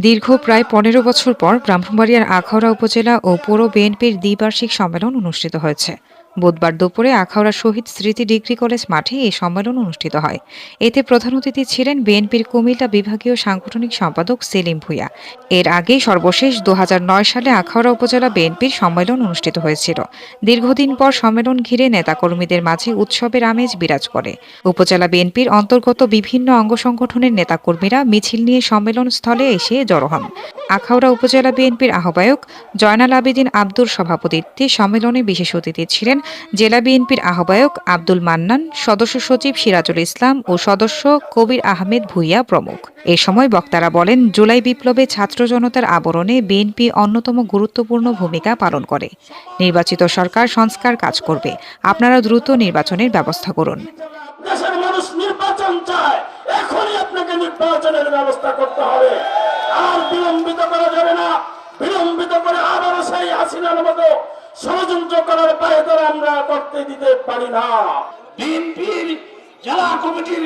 দীর্ঘ প্রায় ১৫ বছর পর ব্রাহ্মণবাড়িয়ার আখাউড়া উপজেলা ও পৌর বিএনপির দ্বিবার্ষিক সম্মেলন অনুষ্ঠিত হয়েছে। বুধবার দুপুরে আখাউড়া শহীদ স্মৃতি ডিগ্রি কলেজ মাঠে এই সম্মেলন অনুষ্ঠিত হয়। এতে প্রধান অতিথি ছিলেন বিএনপির কুমিল্লা বিভাগীয় সাংগঠনিক সম্পাদক সেলিম ভূঁইয়া। এর আগেই সর্বশেষ ২০০৯ সালে আখাউড়া উপজেলা বিএনপির সম্মেলন অনুষ্ঠিত হয়েছিল। দীর্ঘদিন পর সম্মেলন ঘিরে নেতাকর্মীদের মাঝে উৎসবের আমেজ বিরাজ করে। উপজেলা বিএনপির অন্তর্গত বিভিন্ন অঙ্গ সংগঠনের নেতাকর্মীরা মিছিল নিয়ে সম্মেলন স্থলে এসে জড়ো হন। আখাউড়া উপজেলা বিএনপির আহ্বায়ক জয়নাল আবেদিন আব্দুর সভাপতিত্বে সম্মেলনে বিশেষ অতিথি ছিলেন জেলা বিএনপির আহ্বায়ক আব্দুল মান্নান, সদস্য সচিব সিরাজুল ইসলাম ও সদস্য কবির আহমেদ ভূঁইয়া প্রমুখ। এ সময় বক্তারা বলেন, জুলাই বিপ্লবে ছাত্র জনতার আবরণে বিএনপি অন্যতম গুরুত্বপূর্ণ ভূমিকা পালন করে। নির্বাচিত সরকার সংস্কার কাজ করবে। আপনারা দ্রুত নির্বাচনের ব্যবস্থা করুন। দেশের মানুষ নির্বাচন চায়, এখনই আপনাকে নির্বাচনের ব্যবস্থা করতে হবে। আর বিলম্বিত করা যাবে না। বিলম্বিত করে আবারও সেই হাসিনার মতো ষড়যন্ত্র করার পায়তারা আমরা করতে দিতে পারি না। বিএনপির জেলা কমিটির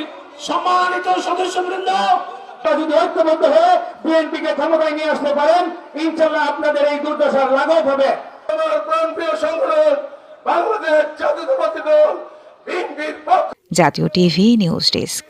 সম্মানিত সদস্যবৃন্দ, যদি ঐক্যবদ্ধ হয়ে বিএনপিকে ক্ষমতায় নিয়ে আসতে পারেন, ইনশাল্লাহ আপনাদের এই দুর্দশার লাঘব হবে। আমার প্রাণপ্রিয় সংগঠন বাংলাদেশ জাতীয়তাবাদী দল বিএনপির জাতীয় টিভি নিউজ ডেস্ক।